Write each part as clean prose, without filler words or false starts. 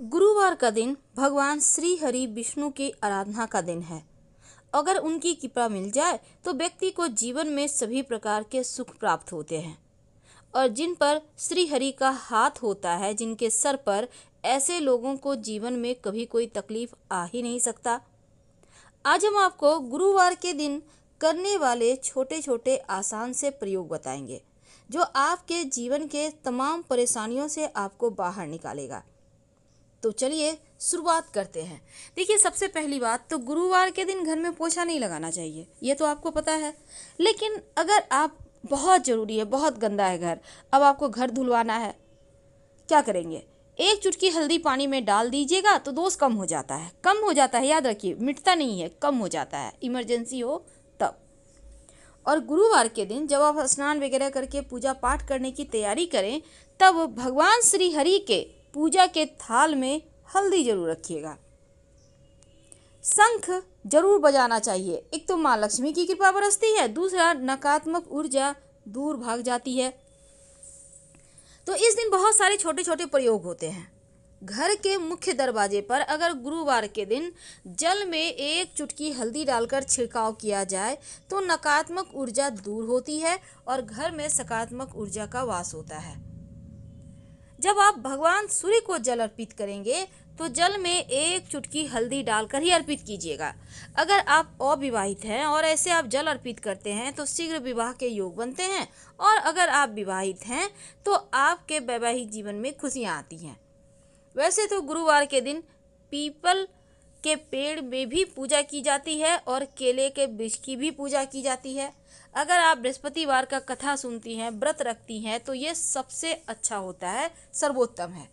गुरुवार का दिन भगवान श्री हरि विष्णु की आराधना का दिन है। अगर उनकी कृपा मिल जाए तो व्यक्ति को जीवन में सभी प्रकार के सुख प्राप्त होते हैं और जिन पर श्री हरि का हाथ होता है, जिनके सर पर, ऐसे लोगों को जीवन में कभी कोई तकलीफ आ ही नहीं सकता। आज हम आपको गुरुवार के दिन करने वाले छोटे छोटे आसान से प्रयोग बताएंगे जो आपके जीवन के तमाम परेशानियों से आपको बाहर निकालेगा। तो चलिए शुरुआत करते हैं। देखिए, सबसे पहली बात तो गुरुवार के दिन घर में पोछा नहीं लगाना चाहिए, ये तो आपको पता है। लेकिन अगर आप बहुत ज़रूरी है, बहुत गंदा है घर, अब आपको घर धुलवाना है, क्या करेंगे? एक चुटकी हल्दी पानी में डाल दीजिएगा तो दोष कम हो जाता है। कम हो जाता है, याद रखिए, मिटता नहीं है, कम हो जाता है, इमरजेंसी हो तब। और गुरुवार के दिन जब आप स्नान वगैरह करके पूजा पाठ करने की तैयारी करें, तब भगवान श्री हरि के पूजा के थाल में हल्दी जरूर रखिएगा। शंख जरूर बजाना चाहिए। एक तो माँ लक्ष्मी की कृपा बरसती है, दूसरा नकारात्मक ऊर्जा दूर भाग जाती है। तो इस दिन बहुत सारे छोटे छोटे प्रयोग होते हैं। घर के मुख्य दरवाजे पर अगर गुरुवार के दिन जल में एक चुटकी हल्दी डालकर छिड़काव किया जाए तो नकारात्मक ऊर्जा दूर होती है और घर में सकारात्मक ऊर्जा का वास होता है। जब आप भगवान सूर्य को जल अर्पित करेंगे तो जल में एक चुटकी हल्दी डालकर ही अर्पित कीजिएगा। अगर आप अविवाहित हैं और ऐसे आप जल अर्पित करते हैं तो शीघ्र विवाह के योग बनते हैं, और अगर आप विवाहित हैं तो आपके वैवाहिक जीवन में खुशियां आती हैं। वैसे तो गुरुवार के दिन पीपल के पेड़ में भी पूजा की जाती है और केले के वृक्ष की भी पूजा की जाती है। अगर आप बृहस्पतिवार का कथा सुनती हैं, व्रत रखती हैं, तो ये सबसे अच्छा होता है, सर्वोत्तम है।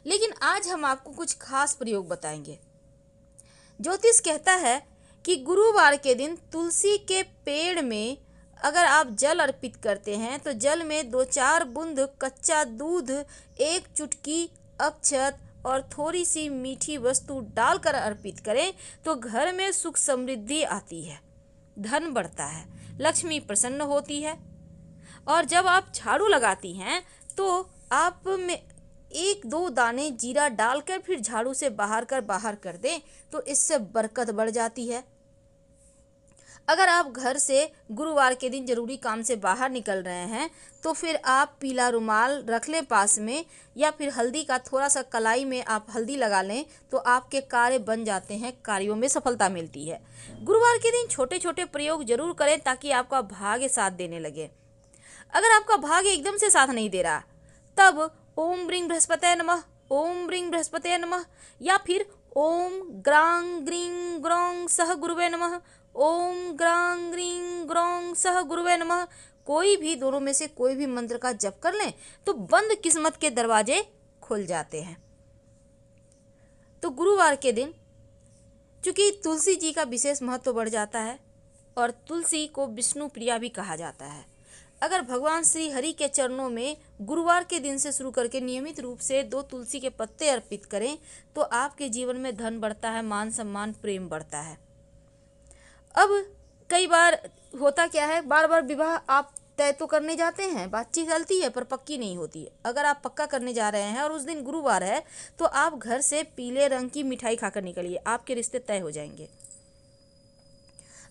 लेकिन आज हम आपको कुछ खास प्रयोग बताएंगे। ज्योतिष कहता है कि गुरुवार के दिन तुलसी के पेड़ में अगर आप जल अर्पित करते हैं तो जल में 2-4 बूंद कच्चा दूध, एक चुटकी अक्षत और थोड़ी सी मीठी वस्तु डालकर अर्पित करें तो घर में सुख समृद्धि आती है, धन बढ़ता है, लक्ष्मी प्रसन्न होती है। और जब आप झाड़ू लगाती हैं तो आप में 1-2 दाने जीरा डालकर फिर झाड़ू से बाहर कर दें तो इससे बरकत बढ़ जाती है। अगर आप घर से गुरुवार के दिन जरूरी काम से बाहर निकल रहे हैं तो फिर आप पीला रुमाल रख लें पास में, या फिर हल्दी का थोड़ा सा कलाई में आप हल्दी लगा लें तो आपके कार्य बन जाते हैं, कार्यों में सफलता मिलती है। गुरुवार के दिन छोटे छोटे प्रयोग जरूर करें ताकि आपका भाग्य साथ देने लगे। अगर आपका भाग्य एकदम से साथ नहीं दे रहा तब ओम ब्रीं बृहस्पतये नमः, ओम ब्रीं बृहस्पतये नमः, या फिर ओम ग्रां ग्रीं ग्रौं सह गुरुवे नमः, ओम ग्रां ग्रीं ग्रौं सह गुरुवे नमः, कोई भी दोनों में से कोई भी मंत्र का जप कर लें तो बंद किस्मत के दरवाजे खुल जाते हैं। तो गुरुवार के दिन चूंकि तुलसी जी का विशेष महत्व बढ़ जाता है और तुलसी को विष्णु प्रिया भी कहा जाता है। अगर भगवान श्री हरि के चरणों में गुरुवार के दिन से शुरू करके नियमित रूप से 2 तुलसी के पत्ते अर्पित करें तो आपके जीवन में धन बढ़ता है, मान सम्मान, प्रेम बढ़ता है। अब कई बार होता क्या है, बार बार विवाह आप तय तो करने जाते हैं, बातचीत चलती है पर पक्की नहीं होती। अगर आप पक्का करने जा रहे हैं और उस दिन गुरुवार है तो आप घर से पीले रंग की मिठाई खाकर निकलिए, आपके रिश्ते तय हो जाएंगे।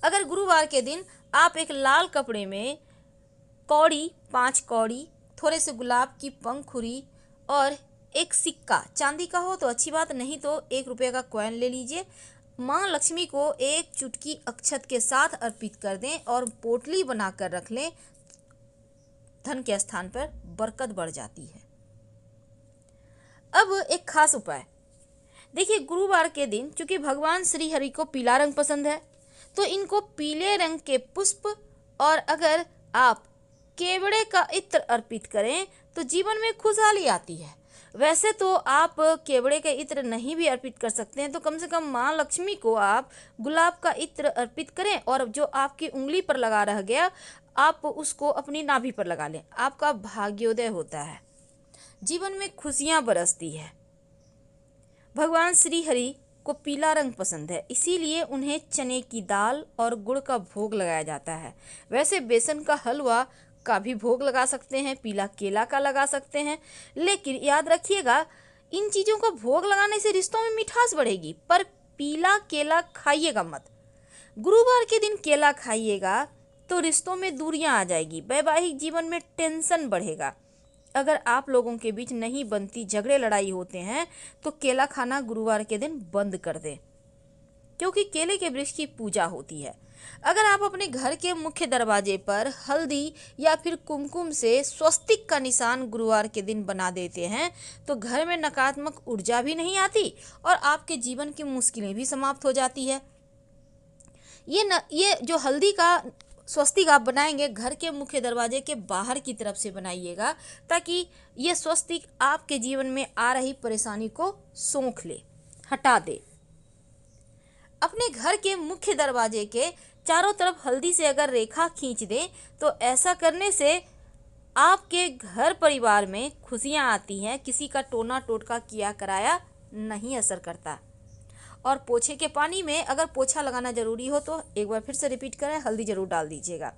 अगर गुरुवार के दिन आप एक लाल कपड़े में कौड़ी, 5 कौड़ी, थोड़े से गुलाब की पंखुड़ी और एक सिक्का, चांदी का हो तो अच्छी बात, नहीं तो 1 रुपये का कॉइन ले लीजिए, माँ लक्ष्मी को एक चुटकी अक्षत के साथ अर्पित कर दें और पोटली बनाकर रख लें, धन के स्थान पर बरकत बढ़ जाती है। अब एक खास उपाय देखिए, गुरुवार के दिन चूंकि भगवान श्री हरि को पीला रंग पसंद है तो इनको पीले रंग के पुष्प और अगर आप केवड़े का इत्र अर्पित करें तो जीवन में खुशहाली आती है। वैसे तो आप केवड़े का इत्र नहीं भी अर्पित कर सकते हैं तो कम से कम माँ लक्ष्मी को आप गुलाब का इत्र अर्पित करें और जो आपकी उंगली पर लगा रह गया आप उसको अपनी नाभि पर लगा लें, आपका भाग्योदय होता है, जीवन में खुशियाँ बरसती है। भगवान श्री हरि को पीला रंग पसंद है, इसीलिए उन्हें चने की दाल और गुड़ का भोग लगाया जाता है। वैसे बेसन का हलवा का भी भोग लगा सकते हैं, पीला केला का लगा सकते हैं, लेकिन याद रखिएगा इन चीज़ों का भोग लगाने से रिश्तों में मिठास बढ़ेगी, पर पीला केला खाइएगा मत। गुरुवार के दिन केला खाइएगा तो रिश्तों में दूरियां आ जाएगी, वैवाहिक जीवन में टेंशन बढ़ेगा। अगर आप लोगों के बीच नहीं बनती, झगड़े लड़ाई होते हैं, तो केला खाना गुरुवार के दिन बंद कर दें, क्योंकि केले के वृक्ष की पूजा होती है। अगर आप अपने घर के मुख्य दरवाजे पर हल्दी या फिर कुमकुम से स्वस्तिक का निशान गुरुवार के दिन बना देते हैं, तो घर में नकारात्मक ऊर्जा भी नहीं आती और आपके जीवन की मुश्किलें भी समाप्त हो जाती है। ये जो हल्दी का स्वस्तिक आप बनाएंगे, घर के मुख्य दरवाजे के बाहर की तरफ से बनाइएगा, ताकि ये स्वस्तिक आपके जीवन में आ रही परेशानी को सोख ले, हटा दे। अपने घर के मुख्य दरवाजे के चारों तरफ हल्दी से अगर रेखा खींच दें, तो ऐसा करने से आपके घर परिवार में खुशियां आती हैं, किसी का टोना टोटका किया कराया नहीं असर करता। और पोछे के पानी में अगर पोछा लगाना जरूरी हो तो एक बार फिर से रिपीट करें, हल्दी जरूर डाल दीजिएगा।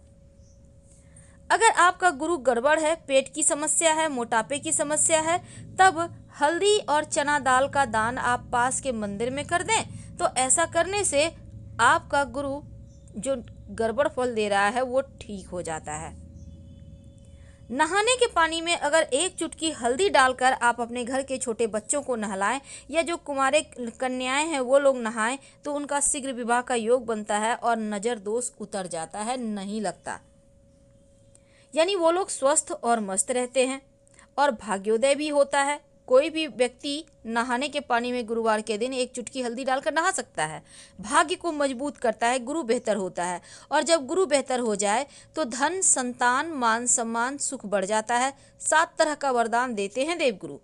अगर आपका गुरु गड़बड़ है, पेट की समस्या है, मोटापे की समस्या है, तब हल्दी और चना दाल का दान आप पास के मंदिर में कर दें, तो ऐसा करने से आपका गुरु जो गड़बड़ फल दे रहा है वो ठीक हो जाता है। नहाने के पानी में अगर एक चुटकी हल्दी डालकर आप अपने घर के छोटे बच्चों को नहलाएं, या जो कुंवारे कन्याएं हैं वो लोग नहाएं, तो उनका शीघ्र विवाह का योग बनता है और नजर दोष उतर जाता है, नहीं लगता। यानी वो लोग स्वस्थ और मस्त रहते हैं और भाग्योदय भी होता है। कोई भी व्यक्ति नहाने के पानी में गुरुवार के दिन एक चुटकी हल्दी डालकर नहा सकता है। भाग्य को मजबूत करता है, गुरु बेहतर होता है, और जब गुरु बेहतर हो जाए तो धन, संतान, मान सम्मान, सुख बढ़ जाता है। 7 तरह का वरदान देते हैं देवगुरु।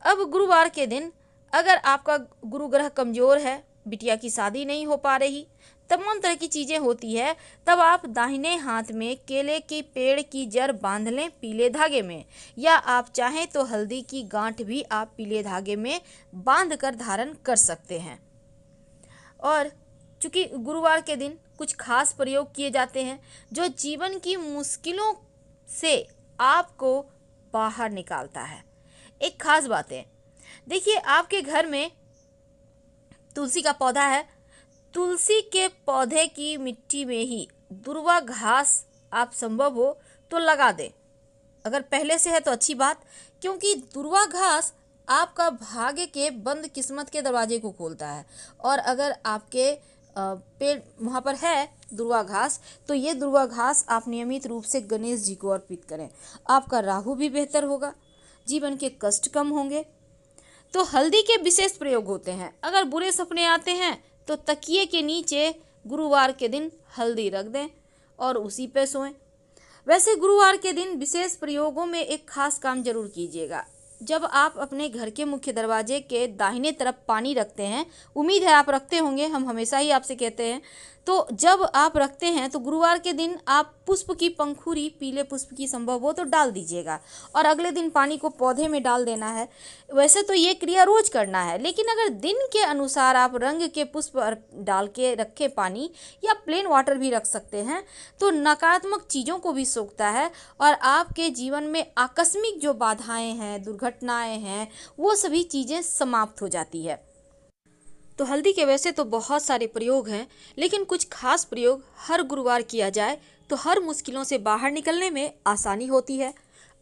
अब गुरुवार के दिन अगर आपका गुरु ग्रह कमजोर है, बिटिया की शादी नहीं हो पा रही, तमाम तरह की चीज़ें होती है, तब आप दाहिने हाथ में केले की पेड़ की जड़ बांध लें पीले धागे में, या आप चाहें तो हल्दी की गांठ भी आप पीले धागे में बांध कर धारण कर सकते हैं। और चूंकि गुरुवार के दिन कुछ खास प्रयोग किए जाते हैं जो जीवन की मुश्किलों से आपको बाहर निकालता है। एक खास बात है, देखिए आपके घर में तुलसी का पौधा है, तुलसी के पौधे की मिट्टी में ही दुर्वा घास आप संभव हो तो लगा दें। अगर पहले से है तो अच्छी बात, क्योंकि दुर्वा घास आपका भाग्य के बंद किस्मत के दरवाजे को खोलता है। और अगर आपके पेड़ वहाँ पर है दुर्वा घास, तो ये दुर्वा घास आप नियमित रूप से गणेश जी को अर्पित करें। आपका राहु भी बेहतर होगा, जीवन के कष्ट कम होंगे। तो हल्दी के विशेष प्रयोग होते हैं। अगर बुरे सपने आते हैं तो तकिए के नीचे गुरुवार के दिन हल्दी रख दें और उसी पे सोएं। वैसे गुरुवार के दिन विशेष प्रयोगों में एक खास काम जरूर कीजिएगा। जब आप अपने घर के मुख्य दरवाजे के दाहिने तरफ पानी रखते हैं, उम्मीद है आप रखते होंगे, हम हमेशा ही आपसे कहते हैं, तो जब आप रखते हैं तो गुरुवार के दिन आप पुष्प की पंखुड़ी, पीले पुष्प की संभव हो तो डाल दीजिएगा और अगले दिन पानी को पौधे में डाल देना है। वैसे तो ये क्रिया रोज करना है, लेकिन अगर दिन के अनुसार आप रंग के पुष्प डाल के रखे पानी, या प्लेन वाटर भी रख सकते हैं, तो नकारात्मक चीज़ों को भी सोखता है और आपके जीवन में आकस्मिक जो बाधाएं हैं, दुर्घटनाएं हैं, वो सभी चीज़ें समाप्त हो जाती है। तो हल्दी के वैसे तो बहुत सारे प्रयोग हैं, लेकिन कुछ खास प्रयोग हर गुरुवार किया जाए तो हर मुश्किलों से बाहर निकलने में आसानी होती है।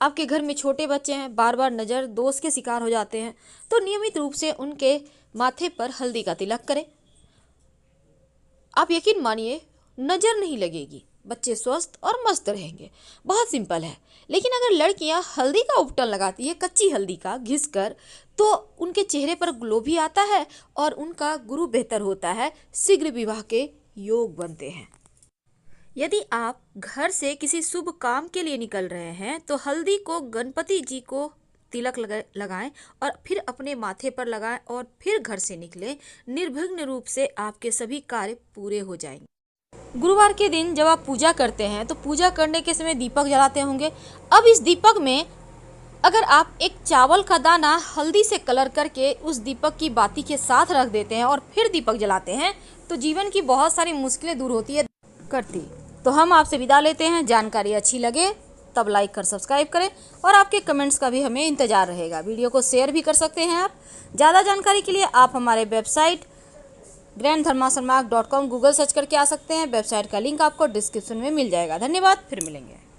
आपके घर में छोटे बच्चे हैं, बार बार नज़र दोष के शिकार हो जाते हैं, तो नियमित रूप से उनके माथे पर हल्दी का तिलक करें। आप यकीन मानिए, नज़र नहीं लगेगी, बच्चे स्वस्थ और मस्त रहेंगे। बहुत सिंपल है। लेकिन अगर लड़कियां हल्दी का उपटन लगाती है, कच्ची हल्दी का घिस कर, तो उनके चेहरे पर ग्लो भी आता है और उनका गुरु बेहतर होता है, शीघ्र विवाह के योग बनते हैं। यदि आप घर से किसी शुभ काम के लिए निकल रहे हैं तो हल्दी को गणपति जी को तिलक लगाएं और फिर अपने माथे पर लगाएं और फिर घर से निकलें। निर्विघ्न रूप से आपके सभी कार्य पूरे हो जाएंगे। गुरुवार के दिन जब आप पूजा करते हैं तो पूजा करने के समय दीपक जलाते होंगे। अब इस दीपक में अगर आप एक चावल का दाना हल्दी से कलर करके उस दीपक की बाती के साथ रख देते हैं और फिर दीपक जलाते हैं, तो जीवन की बहुत सारी मुश्किलें दूर होती है करती। तो हम आपसे विदा लेते हैं। जानकारी अच्छी लगे तब लाइक कर सब्सक्राइब करें और आपके कमेंट्स का भी हमें इंतज़ार रहेगा। वीडियो को शेयर भी कर सकते हैं आप। ज़्यादा जानकारी के लिए आप हमारे वेबसाइट granddharmasarmark.com गूगल सर्च करके आ सकते हैं। वेबसाइट का लिंक आपको डिस्क्रिप्शन में मिल जाएगा। धन्यवाद, फिर मिलेंगे।